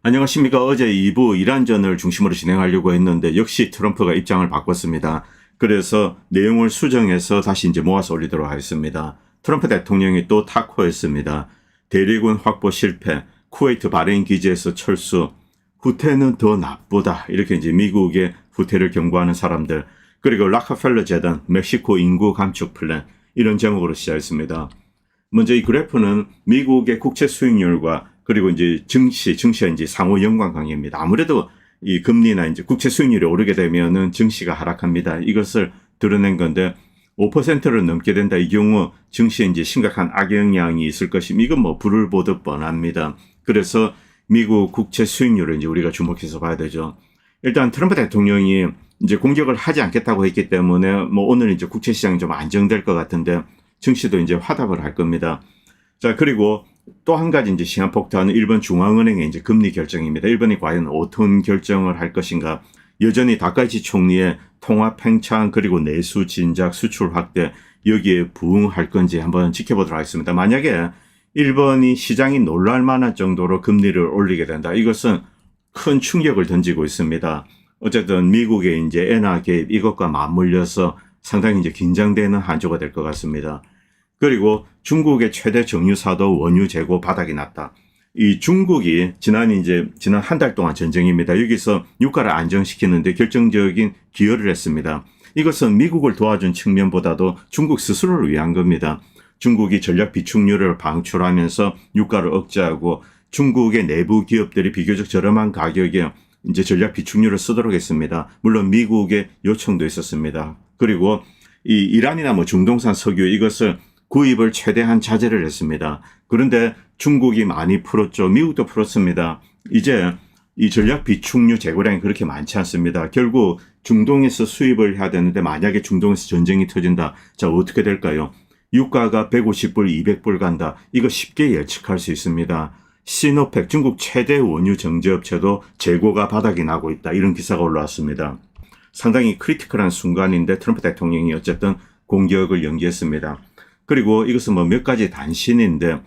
안녕하십니까. 어제 2부 이란전을 중심으로 진행하려고 했는데 역시 트럼프가 입장을 바꿨습니다. 그래서 내용을 수정해서 다시 이제 모아서 올리도록 하겠습니다. 트럼프 대통령이 또 타코했습니다. 대리군 확보 실패, 쿠웨이트 바레인 기지에서 철수, 후퇴는 더 나쁘다. 이렇게 이제 미국의 후퇴를 경고하는 사람들, 그리고 락커펠러 재단, 멕시코 인구 감축 플랜, 이런 제목으로 시작했습니다. 먼저 이 그래프는 미국의 국채 수익률과 그리고 이제 증시와 이제 상호 연관 관계입니다. 아무래도 이 금리나 이제 국채 수익률이 오르게 되면은 증시가 하락합니다. 이것을 드러낸 건데 5%를 넘게 된다. 이 경우 증시에 이제 심각한 악영향이 있을 것이면 이건 뭐 불을 보듯 뻔합니다. 그래서 미국 국채 수익률을 이제 우리가 주목해서 봐야 되죠. 일단 트럼프 대통령이 이제 공격을 하지 않겠다고 했기 때문에 뭐 오늘 이제 국채 시장이 좀 안정될 것 같은데 증시도 이제 화답을 할 겁니다. 자, 그리고 또 한 가지 이제 시한폭탄은 일본 중앙은행의 이제 금리 결정입니다. 일본이 과연 어떤 결정을 할 것인가. 여전히 다카이치 총리의 통화 팽창 그리고 내수 진작 수출 확대 여기에 부응할 건지 한번 지켜보도록 하겠습니다. 만약에 일본이 시장이 놀랄 만한 정도로 금리를 올리게 된다. 이것은 큰 충격을 던지고 있습니다. 어쨌든 미국의 이제 엔화 개입 이것과 맞물려서 상당히 이제 긴장되는 한 주가 될 것 같습니다. 그리고 중국의 최대 정유사도 원유 재고 바닥이 났다. 이 중국이 지난 한 달 동안 전쟁입니다. 여기서 유가를 안정시키는데 결정적인 기여를 했습니다. 이것은 미국을 도와준 측면보다도 중국 스스로를 위한 겁니다. 중국이 전략 비축유를 방출하면서 유가를 억제하고 중국의 내부 기업들이 비교적 저렴한 가격에 이제 전략 비축유를 쓰도록 했습니다. 물론 미국의 요청도 있었습니다. 그리고 이 이란이나 뭐 중동산 석유 이것을 구입을 최대한 자제를 했습니다. 그런데 중국이 많이 풀었죠. 미국도 풀었습니다. 이제 이 전략 비축유 재고량이 그렇게 많지 않습니다. 결국 중동에서 수입을 해야 되는데 만약에 중동에서 전쟁이 터진다. 자, 어떻게 될까요? 유가가 150불, 200불 간다. 이거 쉽게 예측할 수 있습니다. 시노펙 중국 최대 원유 정제업체도 재고가 바닥이 나고 있다. 이런 기사가 올라왔습니다. 상당히 크리티컬한 순간인데 트럼프 대통령이 어쨌든 공격을 연기했습니다. 그리고 이것은 뭐 몇 가지 단신인데,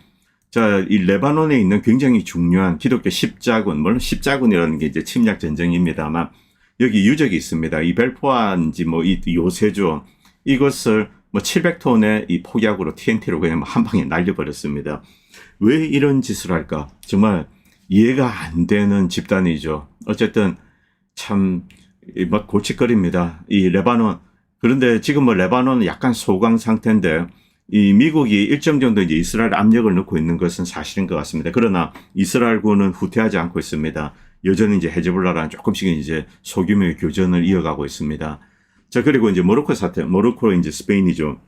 자, 이 레바논에 있는 굉장히 중요한 기독교 십자군, 물론 십자군이라는 게 이제 침략 전쟁입니다만, 여기 유적이 있습니다. 이 벨포아인지 뭐 이 요새죠. 이것을 뭐 700톤의 이 폭약으로 TNT로 그냥 한 방에 날려버렸습니다. 왜 이런 짓을 할까? 정말 이해가 안 되는 집단이죠. 어쨌든 참 막 골칫거립니다. 이 레바논. 그런데 지금 뭐 레바논은 약간 소강 상태인데 이 미국이 일정 정도 이제 이스라엘 압력을 넣고 있는 것은 사실인 것 같습니다. 그러나 이스라엘군은 후퇴하지 않고 있습니다. 여전히 이제 헤즈볼라랑 조금씩 이제 소규모의 교전을 이어가고 있습니다. 자, 그리고 이제 모로코 사태, 모로코 이제 스페인이죠.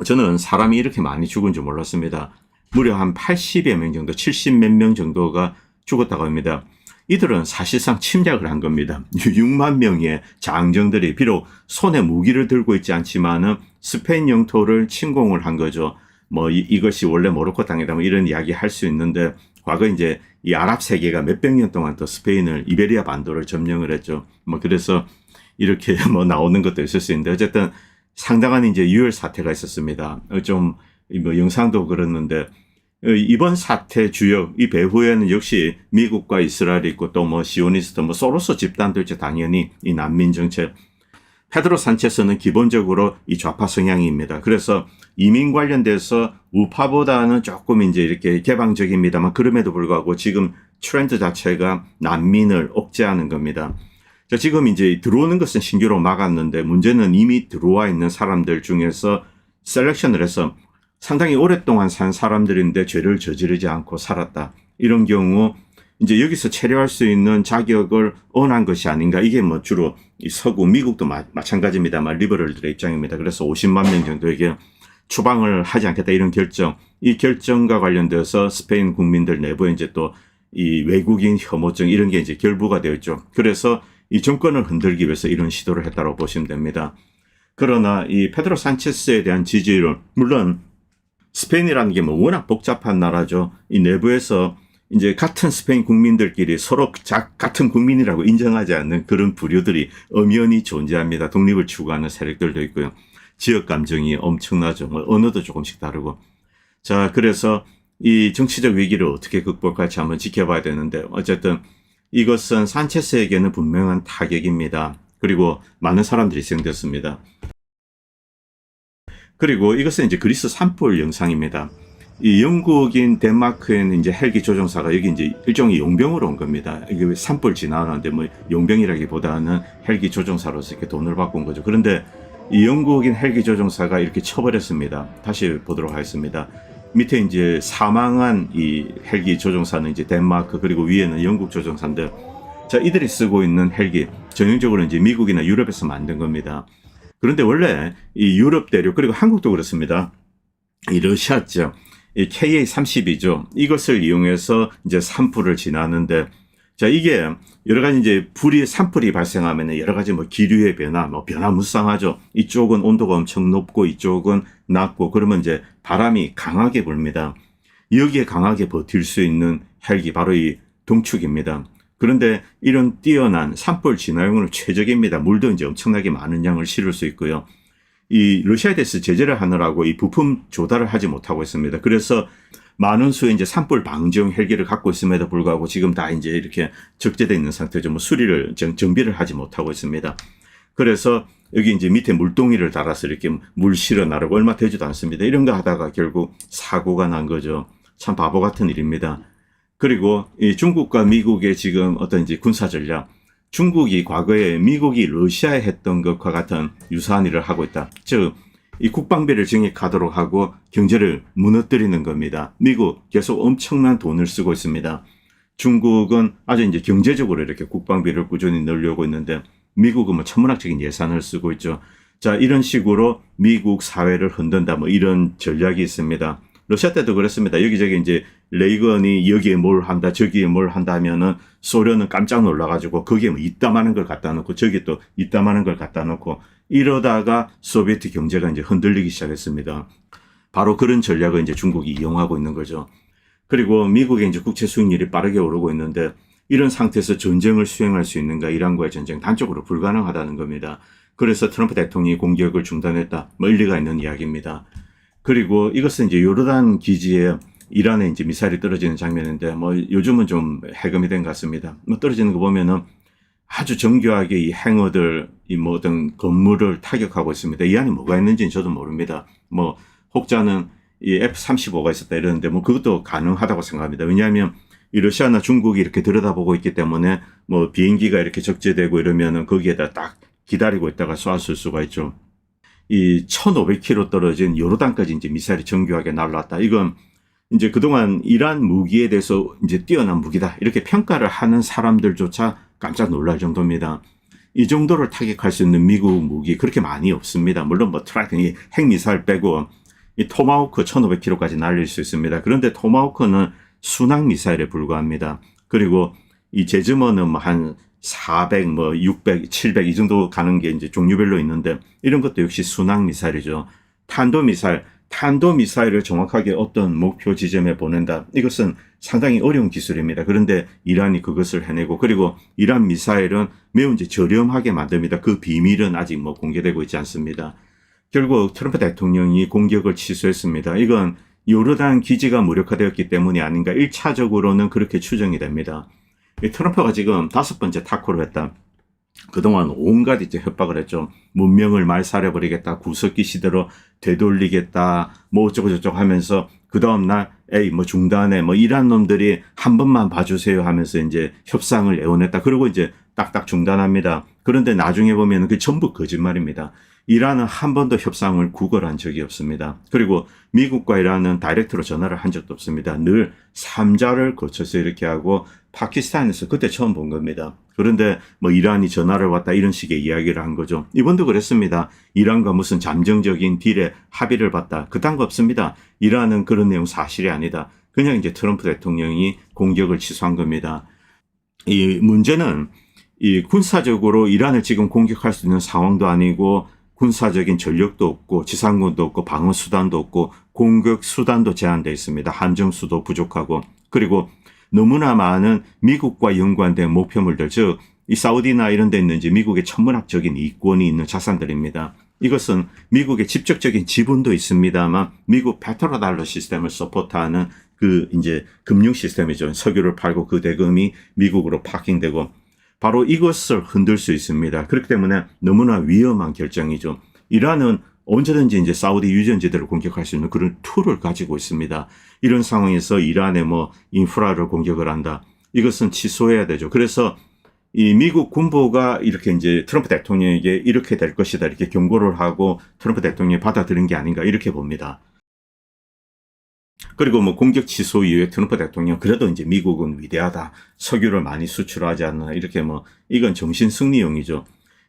저는 사람이 이렇게 많이 죽은 줄 몰랐습니다. 무려 한 80여 명 정도, 70 몇 명 정도가 죽었다고 합니다. 이들은 사실상 침략을 한 겁니다. 6만 명의 장정들이 비록 손에 무기를 들고 있지 않지만은 스페인 영토를 침공을 한 거죠. 뭐 이것이 원래 모로코 땅이다 뭐 이런 이야기 할 수 있는데 과거 이제 이 아랍 세계가 몇백 년 동안 또 스페인을 이베리아 반도를 점령을 했죠. 뭐 그래서 이렇게 뭐 나오는 것도 있을 수 있는데 어쨌든 상당한 이제 유혈 사태가 있었습니다. 좀 뭐 영상도 그렇는데 이번 사태 주역 이 배후에는 역시 미국과 이스라엘이 있고 또 뭐 시오니스트 뭐 소로스 집단도 있죠. 당연히 이 난민 정책. 페드로 산체스는 기본적으로 이 좌파 성향입니다. 그래서 이민 관련돼서 우파보다는 조금 이제 이렇게 개방적입니다만 그럼에도 불구하고 지금 트렌드 자체가 난민을 억제하는 겁니다. 자, 지금 이제 들어오는 것은 신규로 막았는데 문제는 이미 들어와 있는 사람들 중에서 셀렉션을 해서 상당히 오랫동안 산 사람들인데 죄를 저지르지 않고 살았다. 이런 경우 이제 여기서 체류할 수 있는 자격을 언한 것이 아닌가. 이게 뭐 주로 이 서구 미국도 마찬가지입니다만 리버럴들의 입장입니다. 그래서 50만 명 정도에게 추방을 하지 않겠다 이런 결정. 이 결정과 관련돼서 스페인 국민들 내부에 이제 또 이 외국인 혐오증 이런 게 이제 결부가 되어 있죠. 그래서 이 정권을 흔들기 위해서 이런 시도를 했다고 보시면 됩니다. 그러나 이 페드로 산체스에 대한 지지율, 물론 스페인이라는 게 뭐 워낙 복잡한 나라죠. 이 내부에서 이제 같은 스페인 국민들끼리 서로 같은 국민이라고 인정하지 않는 그런 부류들이 엄연히 존재합니다. 독립을 추구하는 세력들도 있고요. 지역 감정이 엄청나죠. 뭐 언어도 조금씩 다르고. 자, 그래서 이 정치적 위기를 어떻게 극복할지 한번 지켜봐야 되는데 어쨌든 이것은 산체스에게는 분명한 타격입니다. 그리고 많은 사람들이 희생됐습니다. 그리고 이것은 이제 그리스 산불 영상입니다. 이 영국인 덴마크에는 이제 헬기 조종사가 여기 이제 일종의 용병으로 온 겁니다. 이게 산불 지나가는데 뭐 용병이라기보다는 헬기 조종사로서 이렇게 돈을 받고 온 거죠. 그런데 이 영국인 헬기 조종사가 이렇게 쳐버렸습니다. 다시 보도록 하겠습니다. 밑에 이제 사망한 이 헬기 조종사는 이제 덴마크, 그리고 위에는 영국 조종사인데, 자, 이들이 쓰고 있는 헬기 전형적으로 이제 미국이나 유럽에서 만든 겁니다. 그런데 원래 이 유럽 대륙, 그리고 한국도 그렇습니다. 이 러시아죠. 이 KA-32죠. 이것을 이용해서 이제 산불을 지나는데, 자, 이게 여러 가지 이제 산불이 발생하면 여러 가지 뭐 기류의 변화, 뭐 변화무쌍하죠. 이쪽은 온도가 엄청 높고 이쪽은 낮고, 그러면 이제 바람이 강하게 불습니다. 여기에 강하게 버틸 수 있는 헬기, 바로 이 동축입니다. 그런데 이런 뛰어난 산불 진화용은 최적입니다. 물도 이제 엄청나게 많은 양을 실을 수 있고요. 이 러시아에 대해서 제재를 하느라고 이 부품 조달을 하지 못하고 있습니다. 그래서 많은 수의 이제 산불 방지용 헬기를 갖고 있음에도 불구하고 지금 다 이제 이렇게 적재되어 있는 상태죠. 뭐 수리를, 정비를 하지 못하고 있습니다. 그래서 여기 이제 밑에 물동이를 달아서 이렇게 물 실어 나르고 얼마 되지도 않습니다. 이런 거 하다가 결국 사고가 난 거죠. 참 바보 같은 일입니다. 그리고 이 중국과 미국의 지금 어떤 이제 군사 전략, 중국이 과거에 미국이 러시아에 했던 것과 같은 유사한 일을 하고 있다. 즉, 이 국방비를 증액하도록 하고 경제를 무너뜨리는 겁니다. 미국 계속 엄청난 돈을 쓰고 있습니다. 중국은 아주 이제 경제적으로 이렇게 국방비를 꾸준히 늘려고 있는데, 미국은 뭐 천문학적인 예산을 쓰고 있죠. 자, 이런 식으로 미국 사회를 흔든다, 뭐 이런 전략이 있습니다. 러시아 때도 그랬습니다. 여기저기 이제 레이건이 여기에 뭘 한다, 저기에 뭘 한다 하면은 소련은 깜짝 놀라가지고 거기에 뭐 이따마는 걸 갖다 놓고 저기 또 이따마는 걸 갖다 놓고 이러다가 소비에트 경제가 이제 흔들리기 시작했습니다. 바로 그런 전략을 이제 중국이 이용하고 있는 거죠. 그리고 미국의 이제 국채 수익률이 빠르게 오르고 있는데, 이런 상태에서 전쟁을 수행할 수 있는가? 이란과의 전쟁 단적으로 불가능하다는 겁니다. 그래서 트럼프 대통령이 공격을 중단했다. 뭐 일리가 있는 이야기입니다. 그리고 이것은 이제 요르단 기지에 이란에 이제 미사일이 떨어지는 장면인데, 뭐 요즘은 좀 해금이 된 것 같습니다. 뭐 떨어지는 거 보면은 아주 정교하게 이 행어들, 이 뭐 어떤 건물을 타격하고 있습니다. 이 안에 뭐가 있는지는 저도 모릅니다. 뭐 혹자는 이 F-35가 있었다 이러는데, 뭐 그것도 가능하다고 생각합니다. 왜냐하면 이 러시아나 중국이 이렇게 들여다보고 있기 때문에 뭐 비행기가 이렇게 적재되고 이러면은 거기에다 딱 기다리고 있다가 쏘았을 수가 있죠. 이 1,500km 떨어진 요르단까지 이제 미사일이 정교하게 날라왔다. 이건 이제 그동안 이란 무기에 대해서 이제 뛰어난 무기다, 이렇게 평가를 하는 사람들조차 깜짝 놀랄 정도입니다. 이 정도를 타격할 수 있는 미국 무기 그렇게 많이 없습니다. 물론 뭐 트라이튼, 핵미사일 빼고 이 토마호크 1,500km까지 날릴 수 있습니다. 그런데 토마호크는 순항 미사일에 불과합니다. 그리고 이 제즈머는 뭐 한 400, 뭐 600, 700 이 정도 가는 게 이제 종류별로 있는데, 이런 것도 역시 순항 미사일이죠. 탄도미사일을 정확하게 어떤 목표 지점에 보낸다. 이것은 상당히 어려운 기술입니다. 그런데 이란이 그것을 해내고, 그리고 이란 미사일은 매우 이제 저렴하게 만듭니다. 그 비밀은 아직 뭐 공개되고 있지 않습니다. 결국 트럼프 대통령이 공격을 취소했습니다. 이건 요르단 기지가 무력화되었기 때문이 아닌가, 1차적으로는 그렇게 추정이 됩니다. 트럼프가 지금 5번째 타코를 했다. 그동안 온갖 이제 협박을 했죠. 문명을 말살해버리겠다, 구석기 시대로 되돌리겠다, 뭐 어쩌고저쩌고 하면서, 그 다음날, 뭐 중단해, 뭐 이란 놈들이 한 번만 봐주세요 하면서 이제 협상을 애원했다. 그리고 이제 딱딱 중단합니다. 그런데 나중에 보면 그 전부 거짓말입니다. 이란은 한 번도 협상을 구걸한 적이 없습니다. 그리고 미국과 이란은 다이렉트로 전화를 한 적도 없습니다. 늘 3자를 거쳐서 이렇게 하고, 파키스탄에서 그때 처음 본 겁니다. 그런데 뭐 이란이 전화를 왔다 이런 식의 이야기를 한 거죠. 이번도 그랬습니다. 이란과 무슨 잠정적인 딜에 합의를 봤다, 그딴 거 없습니다. 이란은 그런 내용 사실이 아니다. 그냥 이제 트럼프 대통령이 공격을 취소한 겁니다. 이 문제는 이 군사적으로 이란을 지금 공격할 수 있는 상황도 아니고, 군사적인 전력도 없고, 지상군도 없고, 방어 수단도 없고, 공격 수단도 제한되어 있습니다. 함정수도 부족하고, 그리고 너무나 많은 미국과 연관된 목표물들, 즉 이 사우디나 이런 데 있는 미국의 천문학적인 이권이 있는 자산들입니다. 이것은 미국의 직접적인 지분도 있습니다만 미국 페트로달러 시스템을 서포트하는 그 이제 금융 시스템이죠. 석유를 팔고 그 대금이 미국으로 파킹되고 바로 이것을 흔들 수 있습니다. 그렇기 때문에 너무나 위험한 결정이죠. 이란은 언제든지 이제 사우디 유전지대를 공격할 수 있는 그런 툴을 가지고 있습니다. 이런 상황에서 이란의 뭐 인프라를 공격을 한다. 이것은 취소해야 되죠. 그래서 이 미국 군부가 이렇게 이제 트럼프 대통령에게 이렇게 될 것이다 이렇게 경고를 하고 트럼프 대통령이 받아들인 게 아닌가 이렇게 봅니다. 그리고 뭐 공격 취소 이후에 트럼프 대통령 그래도 이제 미국은 위대하다. 석유를 많이 수출하지 않나 이렇게 뭐 이건 정신 승리용이죠.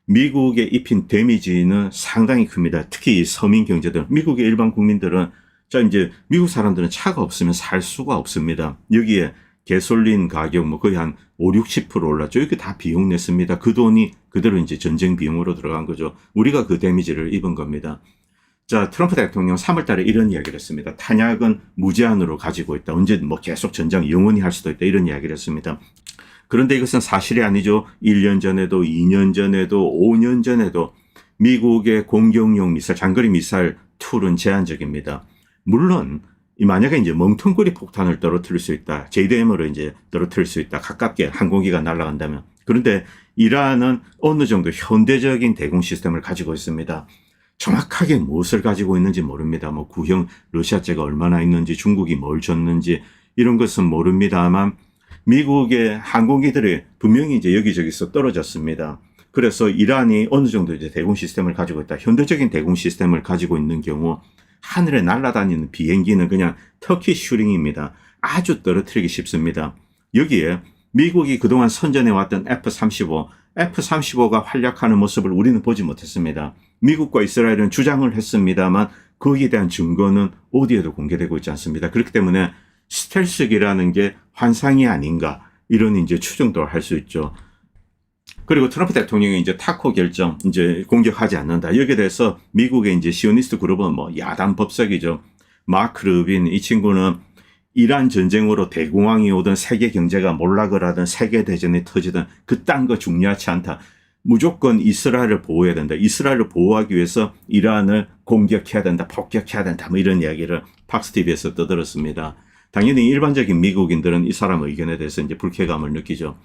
미국에 입힌 데미지는 상당히 큽니다. 특히 이 서민 경제들, 미국의 일반 국민들은 자 이제 미국 사람들은 차가 없으면 살 수가 없습니다. 여기에 가솔린 가격 뭐 거의 한 5, 60% 올랐죠. 이렇게 다 비용 냈습니다. 그 돈이 그대로 이제 전쟁 비용으로 들어간 거죠. 우리가 그 데미지를 입은 겁니다. 자, 트럼프 대통령 3월 달에 이런 이야기를 했습니다. 탄약은 무제한으로 가지고 있다. 언제 뭐 계속 전쟁 영원히 할 수도 있다. 이런 이야기를 했습니다. 그런데 이것은 사실이 아니죠. 1년 전에도 2년 전에도 5년 전에도 미국의 공격용 미사일, 장거리 미사일 툴은 제한적입니다. 물론 만약에 이제 멍텅구리 폭탄을 떨어뜨릴 수 있다. JDM으로 이제 떨어뜨릴 수 있다. 가깝게 항공기가 날아간다면. 그런데 이란은 어느 정도 현대적인 대공 시스템을 가지고 있습니다. 정확하게 무엇을 가지고 있는지 모릅니다. 뭐 구형 러시아제가 얼마나 있는지 중국이 뭘 줬는지 이런 것은 모릅니다만 미국의 항공기들이 분명히 이제 여기저기서 떨어졌습니다. 그래서 이란이 어느 정도 이제 대공 시스템을 가지고 있다. 현대적인 대공 시스템을 가지고 있는 경우 하늘에 날아다니는 비행기는 그냥 터키 슈링입니다. 아주 떨어뜨리기 쉽습니다. 여기에 미국이 그동안 선전해왔던 F-35가 활약하는 모습을 우리는 보지 못했습니다. 미국과 이스라엘은 주장을 했습니다만 거기에 대한 증거는 어디에도 공개되고 있지 않습니다. 그렇기 때문에 스텔스기라는 게 환상이 아닌가 이런 이제 추정도 할 수 있죠. 그리고 트럼프 대통령이 이제 타코 결정 이제 공격하지 않는다. 여기에 대해서 미국의 이제 시오니스트 그룹은 뭐 야단 법석이죠. 마크 르빈 이 친구는 이란 전쟁으로 대공황이 오든 세계 경제가 몰락을 하든 세계 대전이 터지든 그딴 거 중요하지 않다. 무조건 이스라엘을 보호해야 된다. 이스라엘을 보호하기 위해서 이란을 공격해야 된다. 폭격해야 된다. 뭐 이런 이야기를 팍스TV에서 떠들었습니다. 당연히 일반적인 미국인들은 이 사람 의견에 대해서 이제 불쾌감을 느끼죠.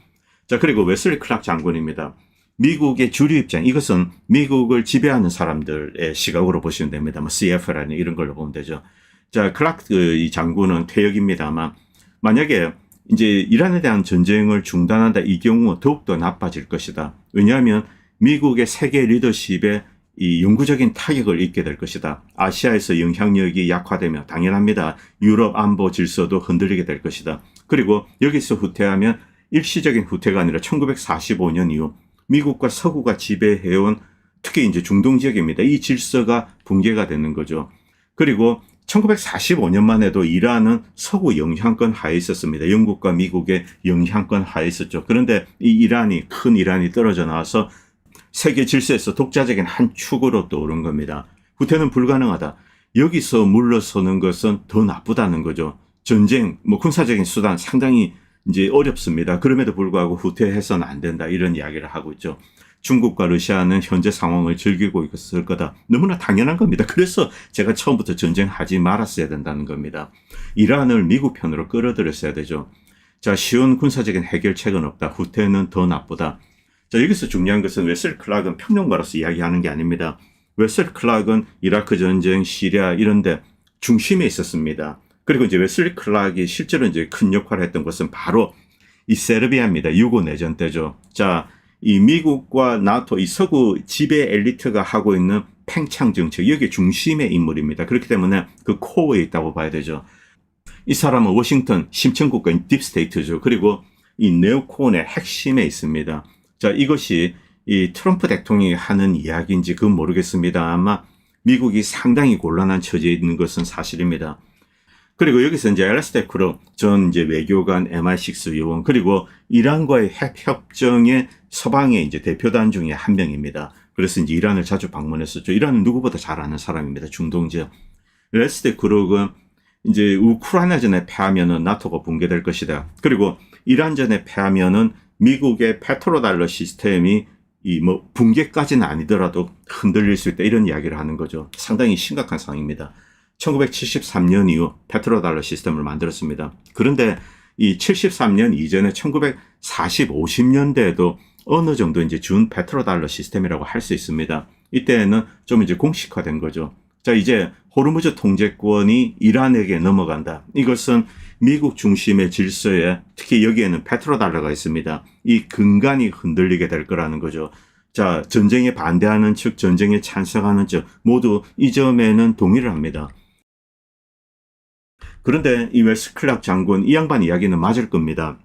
자, 그리고 웨슬리 클락 장군입니다. 미국의 주류 입장, 이것은 미국을 지배하는 사람들의 시각으로 보시면 됩니다. 뭐 CF라는 이런 걸로 보면 되죠. 자, 클락 이 장군은 퇴역입니다만 만약에 이제 이란에 대한 전쟁을 중단한다 이 경우 더욱더 나빠질 것이다. 왜냐하면 미국의 세계 리더십에 이 영구적인 타격을 입게 될 것이다. 아시아에서 영향력이 약화되며 당연합니다. 유럽 안보 질서도 흔들리게 될 것이다. 그리고 여기서 후퇴하면 일시적인 후퇴가 아니라 1945년 이후 미국과 서구가 지배해온 특히 이제 중동 지역입니다. 이 질서가 붕괴가 되는 거죠. 그리고 1945년만 해도 이란은 서구 영향권 하에 있었습니다. 영국과 미국의 영향권 하에 있었죠. 그런데 이 이란이 큰 이란이 떨어져 나와서 세계 질서에서 독자적인 한 축으로 떠오른 겁니다. 후퇴는 불가능하다. 여기서 물러서는 것은 더 나쁘다는 거죠. 전쟁, 뭐 군사적인 수단 상당히 이제 어렵습니다. 그럼에도 불구하고 후퇴해서는 안 된다. 이런 이야기를 하고 있죠. 중국과 러시아는 현재 상황을 즐기고 있을 거다. 너무나 당연한 겁니다. 그래서 제가 처음부터 전쟁하지 말았어야 된다는 겁니다. 이란을 미국 편으로 끌어들였어야 되죠. 자, 쉬운 군사적인 해결책은 없다. 후퇴는 더 나쁘다. 자, 여기서 중요한 것은 웨슬리 클락은 평론가로서 이야기하는 게 아닙니다. 웨슬리 클락은 이라크 전쟁, 시리아 이런 데 중심에 있었습니다. 그리고 이제 웨슬리 클락이 실제로 이제 큰 역할을 했던 것은 바로 이 세르비아입니다. 유고 내전 때죠. 자, 이 미국과 나토, 이 서구 지배 엘리트가 하고 있는 팽창 정책, 여기 중심의 인물입니다. 그렇기 때문에 그 코어에 있다고 봐야 되죠. 이 사람은 워싱턴 심층국가인 딥스테이트죠. 그리고 이 네오콘의 핵심에 있습니다. 자, 이것이 이 트럼프 대통령이 하는 이야기인지 그건 모르겠습니다. 아마 미국이 상당히 곤란한 처지에 있는 것은 사실입니다. 그리고 여기서 이제 엘라스테 크루 전 이제 외교관 MI6 요원 그리고 이란과의 핵 협정의 서방의 이제 대표단 중에 한 명입니다. 그래서 이제 이란을 자주 방문했었죠. 이란은 누구보다 잘 아는 사람입니다. 중동 지역. 엘라스테 크루는 이제 우크라이나전에 패하면은 나토가 붕괴될 것이다. 그리고 이란전에 패하면은 미국의 페트로달러 시스템이 이 뭐 붕괴까지는 아니더라도 흔들릴 수 있다. 이런 이야기를 하는 거죠. 상당히 심각한 상황입니다. 1973년 이후 페트로달러 시스템을 만들었습니다. 그런데 이 73년 이전에 1940, 50년대에도 어느 정도 이제 준 페트로달러 시스템이라고 할 수 있습니다. 이때는 좀 이제 공식화된 거죠. 자, 이제 호르무즈 통제권이 이란에게 넘어간다. 이것은 미국 중심의 질서에 특히 여기에는 페트로달러가 있습니다. 이 근간이 흔들리게 될 거라는 거죠. 자, 전쟁에 반대하는 측, 전쟁에 찬성하는 측 모두 이 점에는 동의를 합니다. 그런데 이 웨스 클락 장군, 이 양반 이야기는 맞을 겁니다.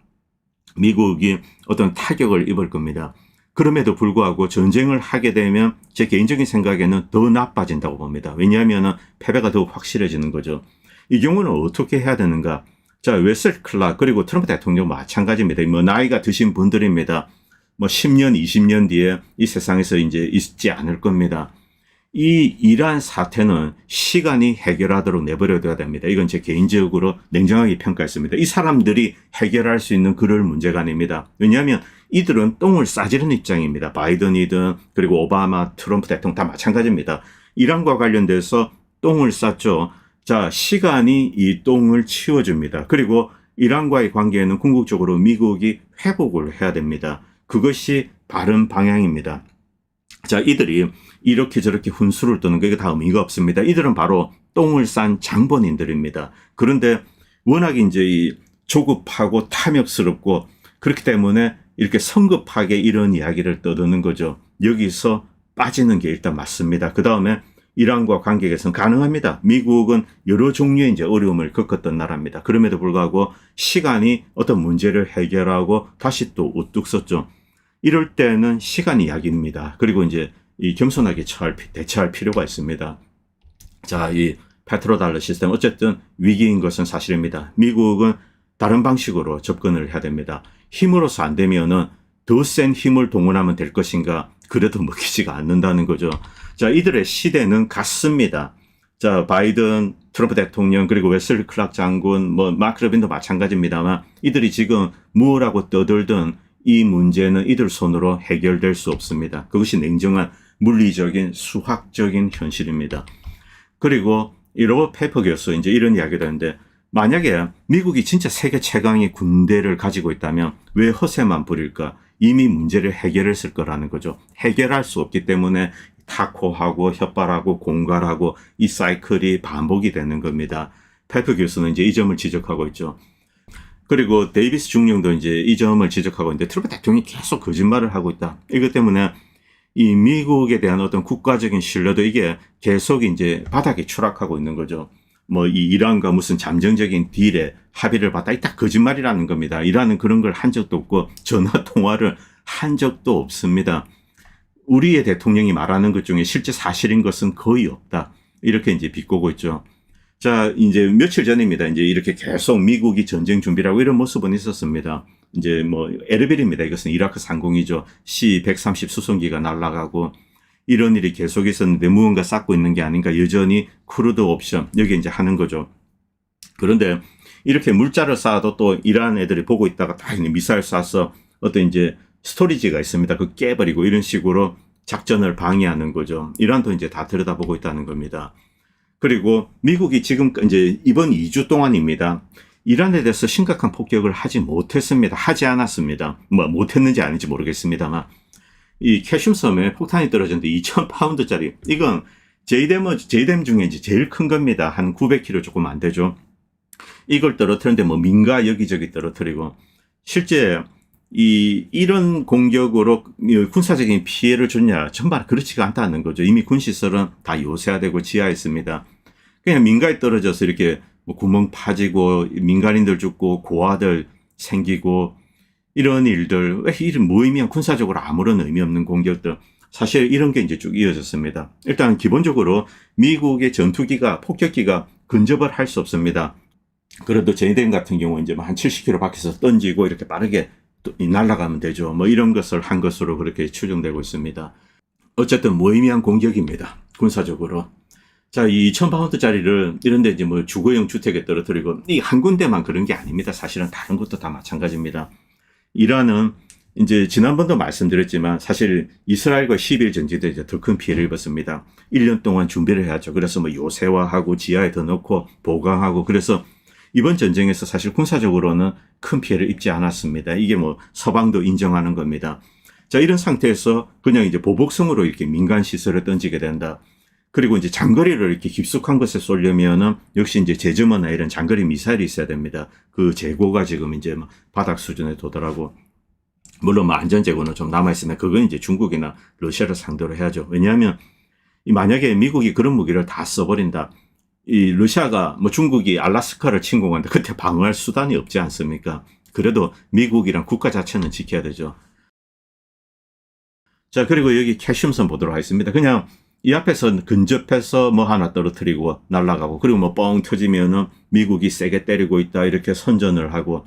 미국이 어떤 타격을 입을 겁니다. 그럼에도 불구하고 전쟁을 하게 되면 제 개인적인 생각에는 더 나빠진다고 봅니다. 왜냐하면 패배가 더욱 확실해지는 거죠. 이 경우는 어떻게 해야 되는가? 자, 웨슬 클락 그리고 트럼프 대통령 마찬가지입니다. 뭐 나이가 드신 분들입니다. 뭐 10년, 20년 뒤에 이 세상에서 이제 있지 않을 겁니다. 이 이란 사태는 시간이 해결하도록 내버려둬야 됩니다. 이건 제 개인적으로 냉정하게 평가했습니다. 이 사람들이 해결할 수 있는 그럴 문제가 아닙니다. 왜냐하면 이들은 똥을 싸지는 입장입니다. 바이든이든 그리고 오바마, 트럼프 대통령 다 마찬가지입니다. 이란과 관련돼서 똥을 쌌죠. 자, 시간이 이 똥을 치워줍니다. 그리고 이란과의 관계에는 궁극적으로 미국이 회복을 해야 됩니다. 그것이 바른 방향입니다. 자, 이들이 이렇게 저렇게 훈수를 떠는 게 다 의미가 없습니다. 이들은 바로 똥을 싼 장본인들입니다. 그런데 워낙 이제 이 조급하고 탐욕스럽고 그렇기 때문에 이렇게 성급하게 이런 이야기를 떠드는 거죠. 여기서 빠지는 게 일단 맞습니다. 그 다음에 이란과 관계 개선 가능합니다. 미국은 여러 종류의 이제 어려움을 겪었던 나라입니다. 그럼에도 불구하고 시간이 어떤 문제를 해결하고 다시 또 우뚝 섰죠. 이럴 때는 시간 이야기입니다. 그리고 이제 이 겸손하게 대처할 필요가 있습니다. 자, 이 페트로달러 시스템 어쨌든 위기인 것은 사실입니다. 미국은 다른 방식으로 접근을 해야 됩니다. 힘으로서 안 되면은 더 센 힘을 동원하면 될 것인가? 그래도 먹히지가 않는다는 거죠. 자, 이들의 시대는 같습니다. 자, 바이든, 트럼프 대통령, 그리고 웨슬리 클락 장군, 뭐 마크 러빈도 마찬가지입니다만 이들이 지금 무엇라고 떠들든 이 문제는 이들 손으로 해결될 수 없습니다. 그것이 냉정한 물리적인 수학적인 현실입니다. 그리고 이 로버트 페이퍼 교수 이제 이런 이야기를 하는데 만약에 미국이 진짜 세계 최강의 군대를 가지고 있다면 왜 허세만 부릴까? 이미 문제를 해결했을 거라는 거죠. 해결할 수 없기 때문에 타코하고 혓발하고 공갈하고 이 사이클이 반복이 되는 겁니다. 페이퍼 교수는 이제 이 점을 지적하고 있죠. 그리고 데이비스 중령도 이제 이 점을 지적하고 있는데 트럼프 대통령이 계속 거짓말을 하고 있다. 이것 때문에 이 미국에 대한 어떤 국가적인 신뢰도 이게 계속 이제 바닥에 추락하고 있는 거죠. 뭐 이 이란과 무슨 잠정적인 딜에 합의를 봤다. 이 딱 거짓말이라는 겁니다. 이란은 그런 걸 한 적도 없고 전화 통화를 한 적도 없습니다. 우리의 대통령이 말하는 것 중에 실제 사실인 것은 거의 없다. 이렇게 이제 비꼬고 있죠. 자, 이제 며칠 전입니다. 이제 이렇게 계속 미국이 전쟁 준비라고 이런 모습은 있었습니다. 이제 뭐 에르빌입니다. 이것은 이라크 상공이죠. C-130 수송기가 날아가고 이런 일이 계속 있었는데 무언가 쌓고 있는 게 아닌가. 여전히 크루드 옵션 여기 이제 하는 거죠. 그런데 이렇게 물자를 쌓아도 또 이란 애들이 보고 있다가 다 미사일 쏴서 어떤 이제 스토리지가 있습니다. 그 깨버리고 이런 식으로 작전을 방해하는 거죠. 이란도 이제 다 들여다보고 있다는 겁니다. 그리고 미국이 지금 이제 이번 2주 동안입니다. 이란에 대해서 심각한 폭격을 하지 못했습니다. 하지 않았습니다. 뭐 못했는지 아닌지 모르겠습니다만 이 캐슘 섬에 폭탄이 떨어졌는데 2,000파운드짜리 이건 제이뎀 중에 이제 제일 큰 겁니다. 한 900kg 조금 안 되죠. 이걸 떨어뜨렸는데 뭐 민가 여기저기 떨어뜨리고 실제 이런 공격으로 군사적인 피해를 줬냐? 전반 그렇지가 않다는 거죠. 이미 군시설은 다 요새화되고 지하했습니다. 그냥 민가에 떨어져서 이렇게 뭐 구멍 파지고 민간인들 죽고 고아들 생기고 이런 일들, 이런 무의미한 군사적으로 아무런 의미 없는 공격들. 사실 이런 게 이제 쭉 이어졌습니다. 일단 기본적으로 미국의 전투기가, 폭격기가 근접을 할 수 없습니다. 그래도 제이뎀 같은 경우 이제 한 70km 밖에서 던지고 이렇게 빠르게 날아가면 되죠. 뭐 이런 것을 한 것으로 그렇게 추정되고 있습니다. 어쨌든 무의미한 공격입니다. 군사적으로. 자, 이 2,000파운드짜리를 이런데 이제 뭐 주거용 주택에 떨어뜨리고 이 한 군데만 그런 게 아닙니다. 사실은 다른 것도 다 마찬가지입니다. 이란은 이제 지난번도 말씀드렸지만 사실 이스라엘과 10일 전쟁도 이제 더 큰 피해를 입었습니다. 1년 동안 준비를 해야죠. 그래서 뭐 요새화하고 지하에 더 넣고 보강하고 그래서 이번 전쟁에서 사실 군사적으로는 큰 피해를 입지 않았습니다. 이게 뭐 서방도 인정하는 겁니다. 자, 이런 상태에서 그냥 이제 보복성으로 이렇게 민간 시설을 던지게 된다. 그리고 이제 장거리를 이렇게 깊숙한 곳에 쏘려면은 역시 이제 제주머나 이런 장거리 미사일이 있어야 됩니다. 그 재고가 지금 이제 뭐 바닥 수준에 도달하고 물론 뭐 안전 재고는 좀 남아있으면 그건 이제 중국이나 러시아를 상대로 해야죠. 왜냐하면 만약에 미국이 그런 무기를 다 써버린다. 이 러시아가 뭐 중국이 알라스카를 침공한다. 그때 방어할 수단이 없지 않습니까? 그래도 미국이랑 국가 자체는 지켜야 되죠. 자, 그리고 여기 캐슘선 보도록 하겠습니다. 그냥 이 앞에서 근접해서 뭐 하나 떨어뜨리고 날아가고 그리고 뭐 뻥 터지면은 미국이 세게 때리고 있다 이렇게 선전을 하고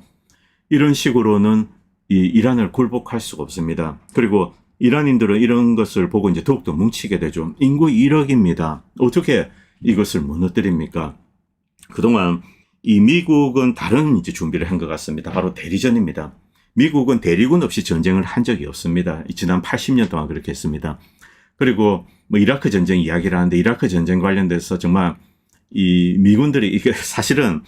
이런 식으로는 이 이란을 굴복할 수가 없습니다. 그리고 이란인들은 이런 것을 보고 이제 더욱더 뭉치게 되죠. 인구 1억입니다. 어떻게 이것을 무너뜨립니까? 그동안 이 미국은 다른 이제 준비를 한 것 같습니다. 바로 대리전입니다. 미국은 대리군 없이 전쟁을 한 적이 없습니다. 지난 80년 동안 그렇게 했습니다. 그리고 뭐 이라크 전쟁 이야기를 하는데 이라크 전쟁 관련돼서 정말 이 미군들이 이게 사실은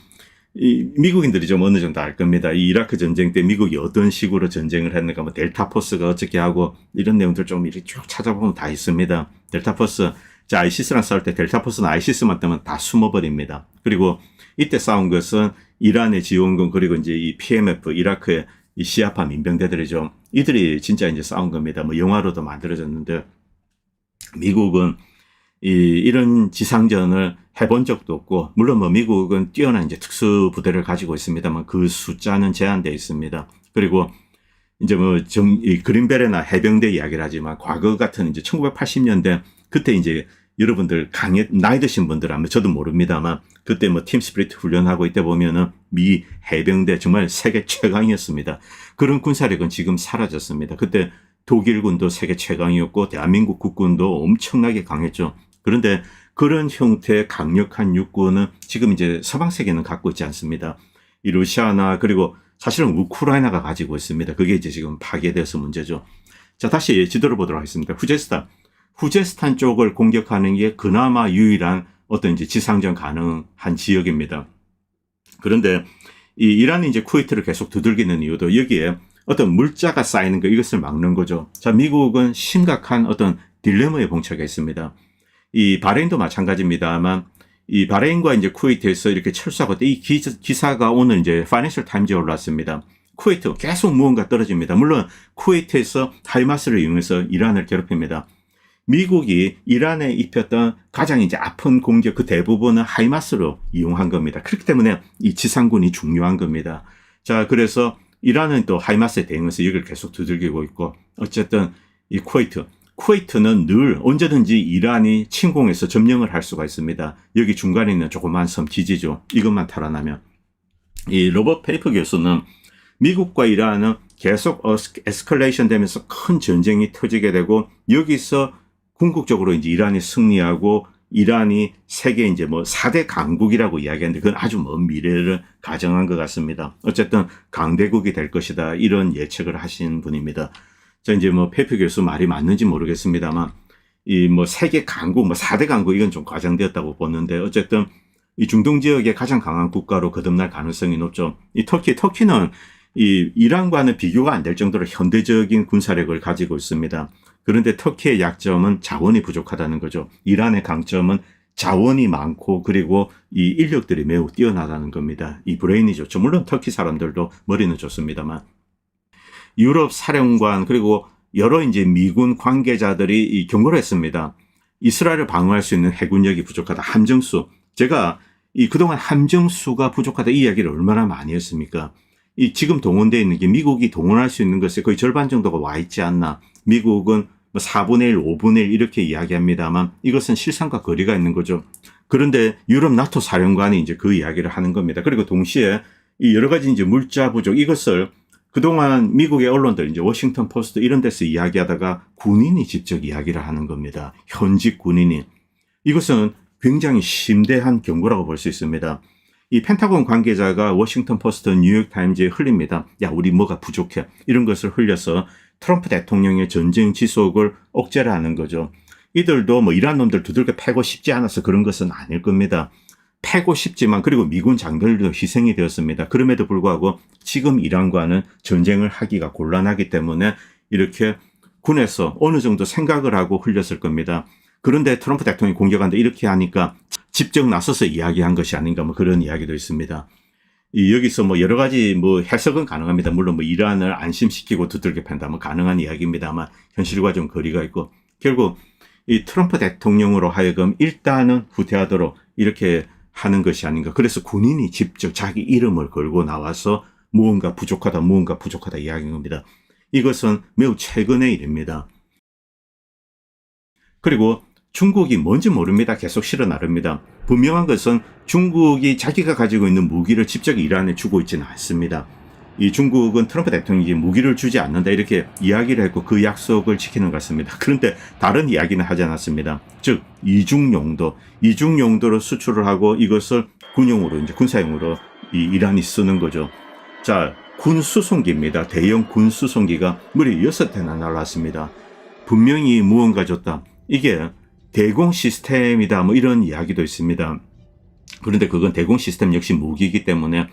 이 미국인들이 좀 어느 정도 알 겁니다. 이 이라크 전쟁 때 미국이 어떤 식으로 전쟁을 했는가, 뭐 델타 포스가 어떻게 하고 이런 내용들 좀 이렇게 쭉 찾아보면 다 있습니다. 델타 포스, 자 아이시스랑 싸울 때 델타 포스는 아이시스만 뜨면 다 숨어버립니다. 그리고 이때 싸운 것은 이란의 지원군 그리고 이제 이 PMF 이라크의 이 시아파 민병대들이죠. 이들이 진짜 이제 싸운 겁니다. 뭐 영화로도 만들어졌는데 미국은 이런 지상전을 해본 적도 없고, 물론 뭐 미국은 뛰어난 이제 특수 부대를 가지고 있습니다만 그 숫자는 제한되어 있습니다. 그리고 이제 뭐 이 그린베레나 해병대 이야기를 하지만 과거 같은 이제 1980년대 그때 이제 여러분들 나이 드신 분들 아마 저도 모릅니다만 그때 뭐 팀 스피릿 훈련하고 이때 보면은 미 해병대 정말 세계 최강이었습니다. 그런 군사력은 지금 사라졌습니다. 그때 독일군도 세계 최강이었고 대한민국 국군도 엄청나게 강했죠. 그런데 그런 형태의 강력한 육군은 지금 이제 서방 세계는 갖고 있지 않습니다. 이 러시아나 그리고 사실은 우크라이나가 가지고 있습니다. 그게 이제 지금 파괴돼서 문제죠. 자, 다시 지도를 보도록 하겠습니다. 후제스탄 쪽을 공격하는 게 그나마 유일한 어떤 이제 지상전 가능한 지역입니다. 그런데 이 이란이 이제 쿠웨이트를 계속 두들기는 이유도 여기에 어떤 물자가 쌓이는 거 이것을 막는 거죠. 자, 미국은 심각한 어떤 딜레마에 봉착해 있습니다. 이 바레인도 마찬가지입니다만 이 바레인과 이제 쿠웨이트에서 이렇게 철수하고 이 기사가 오늘 이제 파이낸셜 타임즈에 올랐습니다. 쿠웨이트 계속 무언가 떨어집니다. 물론 쿠웨이트에서 하이마스를 이용해서 이란을 괴롭힙니다. 미국이 이란에 입혔던 가장 이제 아픈 공격 그 대부분은 하이마스로 이용한 겁니다. 그렇기 때문에 이 지상군이 중요한 겁니다. 자, 그래서 이란은 또 하이마스에 대응해서 여기를 계속 두들기고 있고 어쨌든 이 쿠웨이트는 늘 언제든지 이란이 침공해서 점령을 할 수가 있습니다. 여기 중간에 있는 조그만 섬 기지죠. 이것만 탈환하면. 이 로버트 페이퍼 교수는 미국과 이란은 계속 에스컬레이션 되면서 큰 전쟁이 터지게 되고 여기서 궁극적으로 이제 이란이 승리하고 이란이 세계 이제 뭐 4대 강국이라고 이야기하는데 그건 아주 먼 미래를 가정한 것 같습니다. 어쨌든 강대국이 될 것이다. 이런 예측을 하신 분입니다. 자, 이제 뭐 페이퍼 교수 말이 맞는지 모르겠습니다만 이 뭐 세계 강국, 뭐 4대 강국 이건 좀 과장되었다고 보는데 어쨌든 이 중동 지역의 가장 강한 국가로 거듭날 가능성이 높죠. 이 터키는 이 이란과는 비교가 안 될 정도로 현대적인 군사력을 가지고 있습니다. 그런데 터키의 약점은 자원이 부족하다는 거죠. 이란의 강점은 자원이 많고 그리고 이 인력들이 매우 뛰어나다는 겁니다. 이 브레인이 좋죠. 물론 터키 사람들도 머리는 좋습니다만. 유럽 사령관 그리고 여러 이제 미군 관계자들이 이 경고를 했습니다. 이스라엘을 방어할 수 있는 해군력이 부족하다. 함정수. 제가 이 그동안 함정수가 부족하다 이 이야기를 얼마나 많이 했습니까? 이 지금 동원되어 있는 게 미국이 동원할 수 있는 것의 거의 절반 정도가 와 있지 않나. 미국은 뭐 4분의 1, 5분의 1 이렇게 이야기합니다만 이것은 실상과 거리가 있는 거죠. 그런데 유럽 나토 사령관이 이제 그 이야기를 하는 겁니다. 그리고 동시에 이 여러 가지 이제 물자 부족 이것을 그동안 미국의 언론들 이제 워싱턴 포스트 이런 데서 이야기하다가 군인이 직접 이야기를 하는 겁니다. 현직 군인이. 이것은 굉장히 심대한 경고라고 볼 수 있습니다. 이 펜타곤 관계자가 워싱턴 포스트, 뉴욕 타임즈에 흘립니다. 야, 우리 뭐가 부족해. 이런 것을 흘려서 트럼프 대통령의 전쟁 지속을 억제를 하는 거죠. 이들도 뭐 이란 놈들 두들겨 패고 싶지 않아서 그런 것은 아닐 겁니다. 패고 싶지만, 그리고 미군 장병들도 희생이 되었습니다. 그럼에도 불구하고 지금 이란과는 전쟁을 하기가 곤란하기 때문에 이렇게 군에서 어느 정도 생각을 하고 흘렸을 겁니다. 그런데 트럼프 대통령이 공격한다 이렇게 하니까 직접 나서서 이야기한 것이 아닌가, 뭐 그런 이야기도 있습니다. 여기서 뭐 여러 가지 뭐 해석은 가능합니다. 물론 뭐 이란을 안심시키고 두들겨 팬다 뭐 가능한 이야기입니다만 현실과 좀 거리가 있고, 결국 이 트럼프 대통령으로 하여금 일단은 후퇴하도록 이렇게 하는 것이 아닌가. 그래서 군인이 직접 자기 이름을 걸고 나와서 무언가 부족하다 이야기한 겁니다. 이것은 매우 최근의 일입니다. 그리고 중국이 뭔지 모릅니다. 계속 실어 나릅니다. 분명한 것은 중국이 자기가 가지고 있는 무기를 직접 이란에 주고 있지는 않습니다. 이 중국은 트럼프 대통령이 무기를 주지 않는다 이렇게 이야기를 했고 그 약속을 지키는 것 같습니다. 그런데 다른 이야기는 하지 않았습니다. 즉 이중용도로 수출을 하고 이것을 군용으로, 이제 군사용으로 이 이란이 쓰는 거죠. 자, 군 수송기입니다. 대형 군 수송기가 무려 6대나 날랐습니다. 분명히 무언가 줬다. 이게 대공 시스템이다 뭐 이런 이야기도 있습니다. 그런데 그건 대공 시스템 역시 무기이기 때문에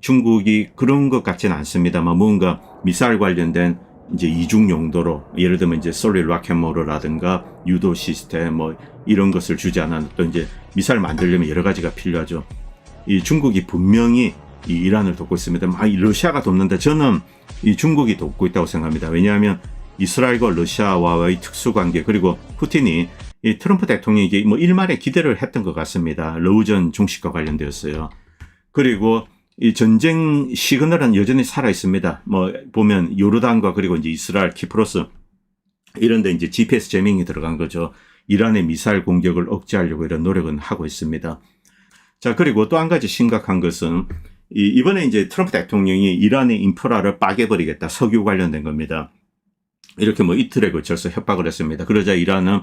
중국이 그런 것 같지는 않습니다만 뭔가 미사일 관련된 이제 이중 용도로, 예를 들면 이제 솔리드 로켓모터라든가 유도 시스템 뭐 이런 것을 주지 않았던, 이제 미사일 만들려면 여러 가지가 필요하죠. 이 중국이 분명히 이 이란을 돕고 있습니다. 러시아가 돕는데 저는 이 중국이 돕고 있다고 생각합니다. 왜냐하면 이스라엘과 러시아와의 특수관계, 그리고 푸틴이 이 트럼프 대통령에게 뭐 일말의 기대를 했던 것 같습니다. 러우전 종식과 관련되었어요. 그리고 이 전쟁 시그널은 여전히 살아 있습니다. 뭐 보면 요르단과 그리고 이제 이스라엘, 키프로스 이런데 이제 GPS 제밍이 들어간 거죠. 이란의 미사일 공격을 억제하려고 이런 노력은 하고 있습니다. 자, 그리고 또 한 가지 심각한 것은 이번에 이제 트럼프 대통령이 이란의 인프라를 빠개버리겠다, 석유 관련된 겁니다. 이렇게 뭐 이틀에 걸쳐서 협박을 했습니다. 그러자 이란은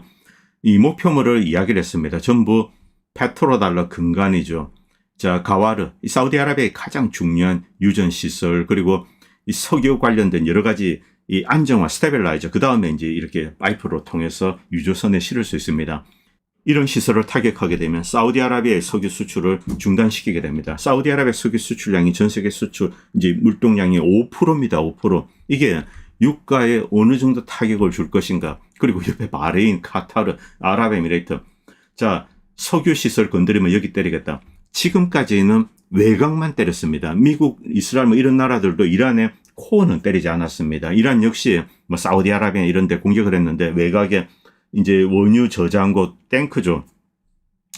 이 목표물을 이야기를 했습니다. 전부 페트로달러 근간이죠. 자, 가와르, 이 사우디아라비아의 가장 중요한 유전 시설, 그리고 이 석유 관련된 여러 가지 이 안정화, 스테빌라이저, 그 다음에 이제 이렇게 파이프로 통해서 유조선에 실을 수 있습니다. 이런 시설을 타격하게 되면 사우디아라비아의 석유 수출을 중단시키게 됩니다. 사우디아라비아 석유 수출량이 전 세계 수출 이제 물동량의 5%입니다. 5%. 이게 유가에 어느 정도 타격을 줄 것인가. 그리고 옆에 바레인, 카타르, 아랍에미레이트. 자, 석유 시설 건드리면 여기 때리겠다. 지금까지는 외곽만 때렸습니다. 미국, 이스라엘 뭐 이런 나라들도 이란의 코어는 때리지 않았습니다. 이란 역시 뭐 사우디아라비아 이런 데 공격을 했는데 외곽에 이제 원유 저장고 탱크죠.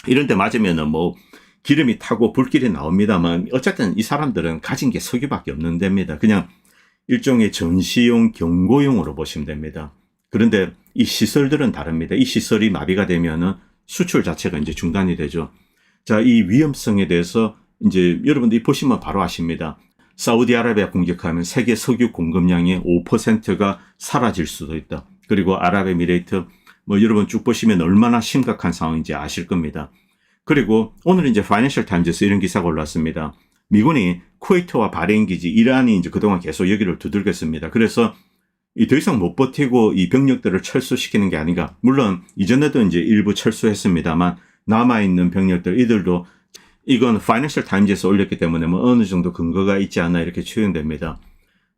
이런 데 맞으면은 뭐 기름이 타고 불길이 나옵니다만 어쨌든 이 사람들은 가진 게 석유밖에 없는 데입니다. 그냥 일종의 전시용 경고용으로 보시면 됩니다. 그런데 이 시설들은 다릅니다. 이 시설이 마비가 되면은 수출 자체가 이제 중단이 되죠. 자, 이 위험성에 대해서 이제 여러분들이 보시면 바로 아십니다. 사우디아라비아 공격하면 세계 석유 공급량의 5%가 사라질 수도 있다. 그리고 아랍에미레이트 뭐 여러분 쭉 보시면 얼마나 심각한 상황인지 아실 겁니다. 그리고 오늘 이제 파이낸셜 타임즈에서 이런 기사가 올랐습니다. 미군이 쿠웨이트와 바레인 기지, 이란이 이제 그동안 계속 여기를 두들겼습니다. 그래서 더 이상 못 버티고 이 병력들을 철수시키는 게 아닌가. 물론 이전에도 이제 일부 철수했습니다만 남아있는 병력들, 이들도 이건 파이낸셜 타임즈에서 올렸기 때문에 뭐 어느 정도 근거가 있지 않나 이렇게 추정됩니다.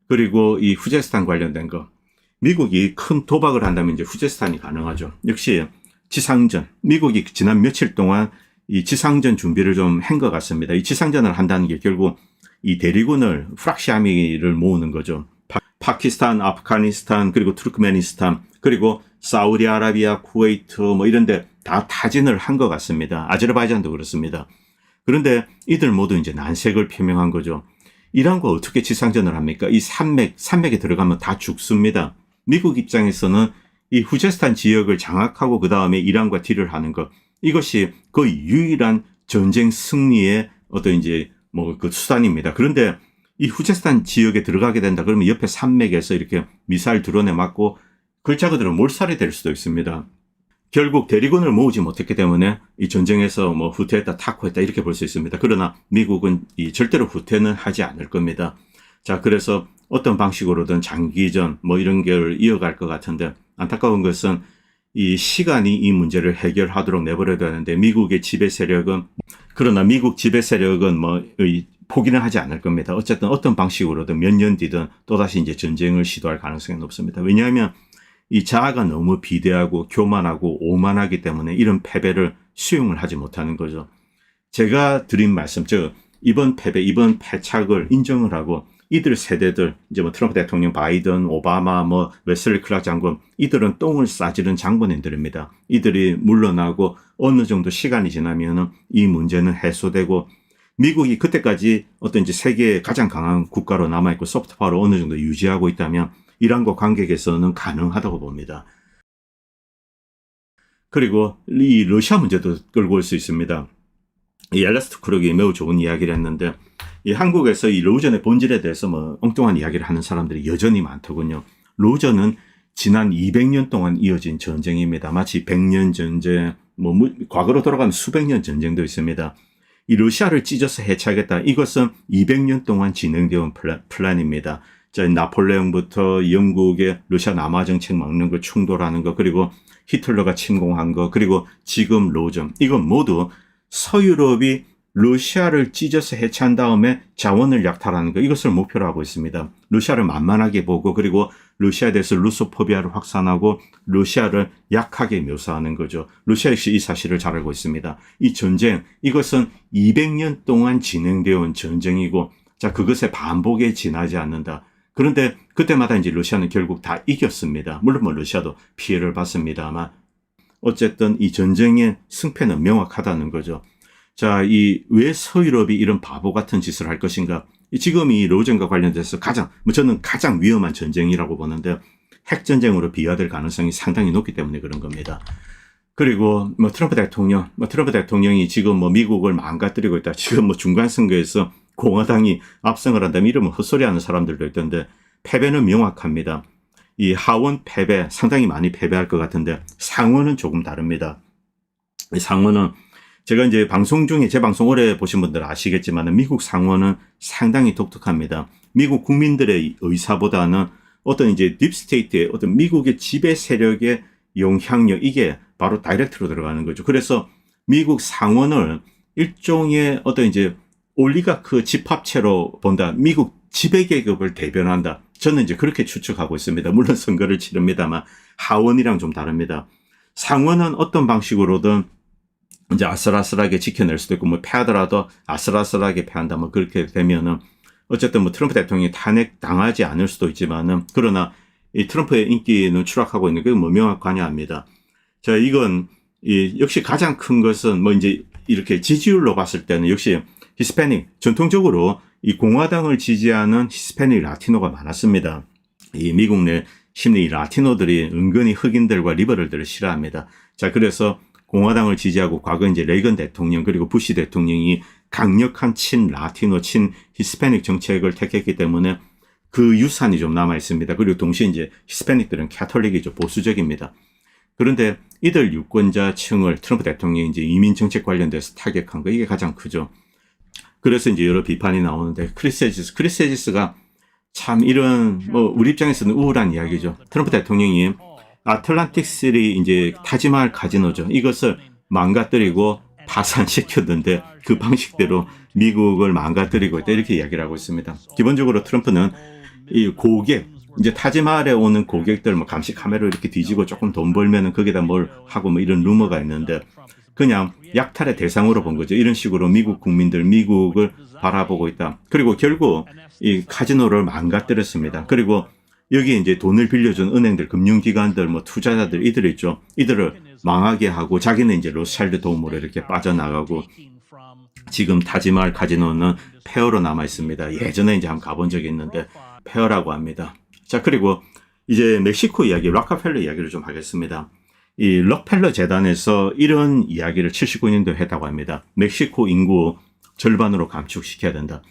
그리고 이 후제스탄 관련된 거. 미국이 큰 도박을 한다면 이제 후제스탄이 가능하죠. 역시 지상전. 미국이 지난 며칠 동안 이 지상전 준비를 좀 한 것 같습니다. 이 지상전을 한다는 게 결국 이 대리군을 프락시아미를 모으는 거죠. 파키스탄, 아프가니스탄, 그리고 투르크메니스탄, 그리고 사우디아라비아, 쿠웨이트 뭐 이런데 다 타진을 한 것 같습니다. 아제르바이잔도 그렇습니다. 그런데 이들 모두 이제 난색을 표명한 거죠. 이란과 어떻게 지상전을 합니까? 이 산맥에 들어가면 다 죽습니다. 미국 입장에서는 이 후제스탄 지역을 장악하고 그 다음에 이란과 딜을 하는 것, 이것이 거의 유일한 전쟁 승리의 어떤 이제 뭐 그 수단입니다. 그런데 이 후제스탄 지역에 들어가게 된다 그러면 옆에 산맥에서 이렇게 미사일 드론에 맞고 글자 그대로 몰살이 될 수도 있습니다. 결국 대리군을 모으지 못했기 때문에 이 전쟁에서 뭐 후퇴했다, 타코했다 이렇게 볼 수 있습니다. 그러나 미국은 절대로 후퇴는 하지 않을 겁니다. 자, 그래서 어떤 방식으로든 장기전 뭐 이런 걸 이어갈 것 같은데 안타까운 것은 이 시간이 이 문제를 해결하도록 내버려야 되는데 미국의 지배 세력은 그러나 미국 지배 세력은 뭐 포기는 하지 않을 겁니다. 어쨌든 어떤 방식으로든 몇 년 뒤든 또다시 이제 전쟁을 시도할 가능성이 높습니다. 왜냐하면 이 자아가 너무 비대하고 교만하고 오만하기 때문에 이런 패배를 수용을 하지 못하는 거죠. 제가 드린 말씀, 즉 이번 패배, 이번 패착을 인정을 하고 이들 세대들, 이제 뭐 트럼프 대통령, 바이든, 오바마, 뭐 웨슬리 클락 장군, 이들은 똥을 싸지른 장본인들입니다. 이들이 물러나고 어느 정도 시간이 지나면은 이 문제는 해소되고 미국이 그때까지 어떤 이제 세계의 가장 강한 국가로 남아있고 소프트파워를 어느 정도 유지하고 있다면 이란과 관계 개선은 가능하다고 봅니다. 그리고 이 러시아 문제도 끌고 올 수 있습니다. 이 엘레스트 크룩이 매우 좋은 이야기를 했는데 이 한국에서 이 로전의 본질에 대해서 뭐 엉뚱한 이야기를 하는 사람들이 여전히 많더군요. 로전은 지난 200년 동안 이어진 전쟁입니다. 마치 100년 전쟁, 뭐 과거로 돌아가는 수백 년 전쟁도 있습니다. 이 러시아를 찢어서 해체하겠다. 이것은 200년 동안 진행되어 온 플랜입니다. 자, 나폴레옹부터 영국의 러시아 남하 정책 막는 거, 충돌하는 거, 그리고 히틀러가 침공한 거, 그리고 지금 로전. 이건 모두 서유럽이 러시아를 찢어서 해체한 다음에 자원을 약탈하는 거, 이것을 목표로 하고 있습니다. 러시아를 만만하게 보고 그리고 러시아에 대해서 루소포비아를 확산하고 러시아를 약하게 묘사하는 거죠. 러시아 역시 이 사실을 잘 알고 있습니다. 이 전쟁, 이것은 200년 동안 진행되어 온 전쟁이고 자, 그것의 반복에 지나지 않는다. 그런데 그때마다 이제 러시아는 결국 다 이겼습니다. 물론 뭐 러시아도 피해를 봤습니다만 어쨌든 이 전쟁의 승패는 명확하다는 거죠. 자, 왜 서유럽이 이런 바보 같은 짓을 할 것인가? 지금 이 로전과 관련돼서 저는 가장 위험한 전쟁이라고 보는데 핵전쟁으로 비화될 가능성이 상당히 높기 때문에 그런 겁니다. 그리고 트럼프 대통령이 지금 미국을 망가뜨리고 있다. 지금 중간 선거에서 공화당이 압승을 한다면 이러면 헛소리 하는 사람들도 있던데 패배는 명확합니다. 이 하원 패배, 상당히 많이 패배할 것 같은데 상원은 조금 다릅니다. 상원은 제가 이제 방송 중에 제 방송 오래 보신 분들 아시겠지만 미국 상원은 상당히 독특합니다. 미국 국민들의 의사보다는 어떤 이제 딥스테이트의 어떤 미국의 지배 세력의 영향력, 이게 바로 다이렉트로 들어가는 거죠. 그래서 미국 상원을 일종의 어떤 이제 올리가크 집합체로 본다. 미국 지배계급을 대변한다. 저는 이제 그렇게 추측하고 있습니다. 물론 선거를 치릅니다만 하원이랑 좀 다릅니다. 상원은 어떤 방식으로든 이제 아슬아슬하게 지켜낼 수도 있고 패하더라도 아슬아슬하게 패한다. 그렇게 되면은 어쨌든 트럼프 대통령이 탄핵 당하지 않을 수도 있지만은 그러나 이 트럼프의 인기는 추락하고 있는 게 명확하냐합니다. 자, 이건 역시 가장 큰 것은 이제 이렇게 지지율로 봤을 때는 역시 히스패닉, 전통적으로 이 공화당을 지지하는 히스패닉 라티노가 많았습니다. 이 미국 내 심리 라티노들이 은근히 흑인들과 리버럴들을 싫어합니다. 자, 그래서 공화당을 지지하고 과거 이제 레이건 대통령 그리고 부시 대통령이 강력한 친 라티노, 친 히스패닉 정책을 택했기 때문에 그 유산이 좀 남아 있습니다. 그리고 동시에 이제 히스패닉들은 캐톨릭이죠. 보수적입니다. 그런데 이들 유권자층을 트럼프 대통령이 이제 이민 정책 관련돼서 타격한 거, 이게 가장 크죠. 그래서 이제 여러 비판이 나오는데 크리스 에지스가 참 이런 우리 입장에서는 우울한 이야기죠. 트럼프 대통령이 아틀란틱 시리 이제 타지마할 카지노죠. 이것을 망가뜨리고 파산시켰는데 그 방식대로 미국을 망가뜨리고 있다, 이렇게 이야기를 하고 있습니다. 기본적으로 트럼프는 이 고객, 이제 타지마할에 오는 고객들 감시 카메라 이렇게 뒤지고 조금 돈 벌면은 거기다 뭘 하고 이런 루머가 있는데 그냥 약탈의 대상으로 본 거죠. 이런 식으로 미국 국민들, 미국을 바라보고 있다. 그리고 결국 이 카지노를 망가뜨렸습니다. 그리고 여기 이제 돈을 빌려준 은행들, 금융기관들, 투자자들, 이들 있죠. 이들을 망하게 하고 자기는 이제 로스차일드 도움으로 이렇게 빠져나가고 지금 타지마할 카지노는 폐허로 남아 있습니다. 예전에 이제 한번 가본 적이 있는데 폐허라고 합니다. 자, 그리고 이제 멕시코 이야기, 록펠러 이야기를 좀 하겠습니다. 이 록펠러 재단에서 이런 이야기를 79년도에 했다고 합니다. 멕시코 인구 절반으로 감축시켜야 된다.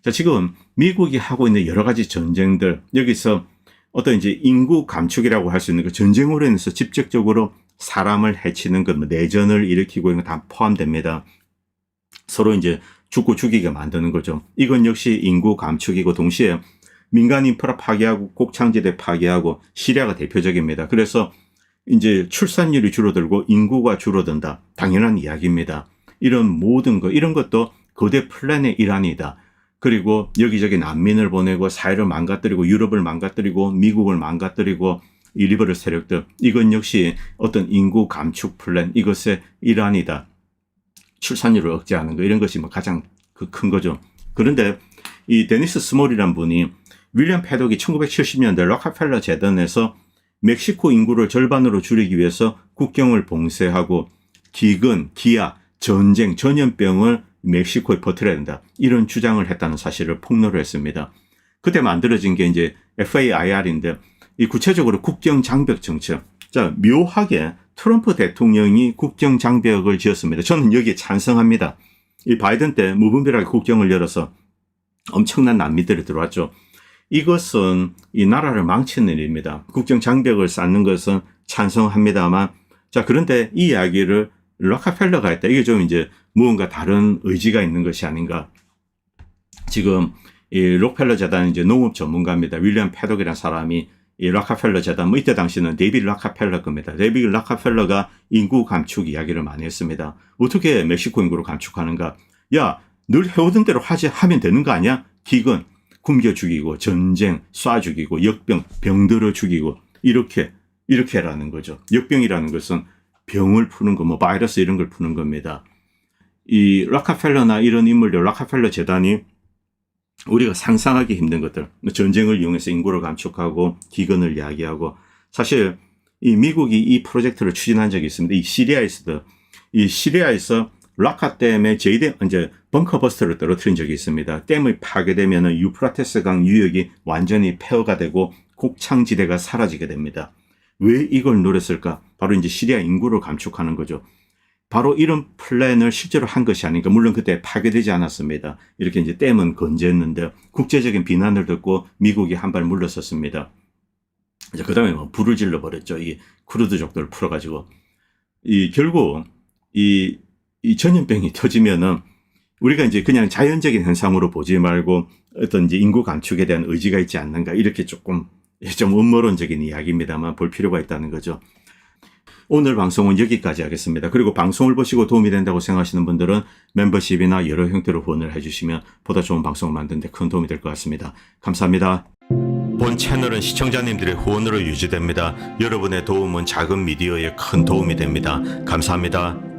자, 지금 미국이 하고 있는 여러 가지 전쟁들, 여기서 어떤 이제 인구 감축이라고 할 수 있는 그 전쟁으로 인해서 직접적으로 사람을 해치는 것, 내전을 일으키고 이런 거 다 포함됩니다. 서로 이제 죽고 죽이게 만드는 거죠. 이건 역시 인구 감축이고 동시에 민간 인프라 파괴하고 곡창지대 파괴하고 시리아가 대표적입니다. 그래서 이제 출산율이 줄어들고 인구가 줄어든다. 당연한 이야기입니다. 이런 모든 것, 이런 것도 거대 플랜의 일환이다. 그리고 여기저기 난민을 보내고 사회를 망가뜨리고 유럽을 망가뜨리고 미국을 망가뜨리고 이 리버럴 세력들, 이건 역시 어떤 인구 감축 플랜, 이것의 일환이다. 출산율을 억제하는 거, 이런 것이 뭐 가장 큰 거죠. 그런데 이 데니스 스몰이란 분이 윌리엄 패독이 1970년대 록펠러 재단에서 멕시코 인구를 절반으로 줄이기 위해서 국경을 봉쇄하고 기근, 기아, 전쟁, 전염병을 멕시코에 퍼뜨려야 된다. 이런 주장을 했다는 사실을 폭로를 했습니다. 그때 만들어진 게 이제 FAIR인데 이 구체적으로 국경 장벽 정책. 자, 묘하게 트럼프 대통령이 국경 장벽을 지었습니다. 저는 여기에 찬성합니다. 이 바이든 때 무분별하게 국경을 열어서 엄청난 난민들이 들어왔죠. 이것은 이 나라를 망치는 일입니다. 국경 장벽을 쌓는 것은 찬성합니다만, 자, 그런데 이 이야기를 록펠러가 했다. 이게 좀 이제 무언가 다른 의지가 있는 것이 아닌가. 지금 이 록펠러 재단은 이제 농업 전문가입니다. 윌리엄 패독이라는 사람이 이 록펠러 재단, 뭐 이때 당시는 데이비드 록펠러 겁니다. 데이비드 록펠러가 인구 감축 이야기를 많이 했습니다. 어떻게 멕시코 인구를 감축하는가? 야, 늘 해오던 대로 하면 되는 거 아니야? 기근, 굶겨 죽이고, 전쟁, 쏴 죽이고, 역병, 병들어 죽이고, 이렇게 하라는 거죠. 역병이라는 것은 병을 푸는 거, 뭐 바이러스 이런 걸 푸는 겁니다. 이 록펠러나 이런 인물들, 록펠러 재단이 우리가 상상하기 힘든 것들, 전쟁을 이용해서 인구를 감축하고 기근을 야기하고, 사실 이 미국이 이 프로젝트를 추진한 적이 있습니다. 이 시리아에서 라카 댐에 이제 벙커 버스터를 떨어뜨린 적이 있습니다. 댐이 파괴되면 유프라테스 강 유역이 완전히 폐허가 되고 곡창지대가 사라지게 됩니다. 왜 이걸 노렸을까? 바로 이제 시리아 인구를 감축하는 거죠. 바로 이런 플랜을 실제로 한 것이 아닌가. 물론 그때 파괴되지 않았습니다. 이렇게 이제 댐은 건재했는데 국제적인 비난을 듣고 미국이 한 발 물러섰습니다. 이제 그 다음에 뭐 불을 질러 버렸죠. 이 쿠르드족들을 풀어가지고 결국 이 전염병이 터지면은 우리가 이제 그냥 자연적인 현상으로 보지 말고 어떤 이제 인구 감축에 대한 의지가 있지 않는가. 이렇게 좀 음모론적인 이야기입니다만 볼 필요가 있다는 거죠. 오늘 방송은 여기까지 하겠습니다. 그리고 방송을 보시고 도움이 된다고 생각하시는 분들은 멤버십이나 여러 형태로 후원을 해주시면 보다 좋은 방송을 만드는 데 큰 도움이 될 것 같습니다. 감사합니다. 본 채널은 시청자님들의 후원으로 유지됩니다. 여러분의 도움은 작은 미디어에 큰 도움이 됩니다. 감사합니다.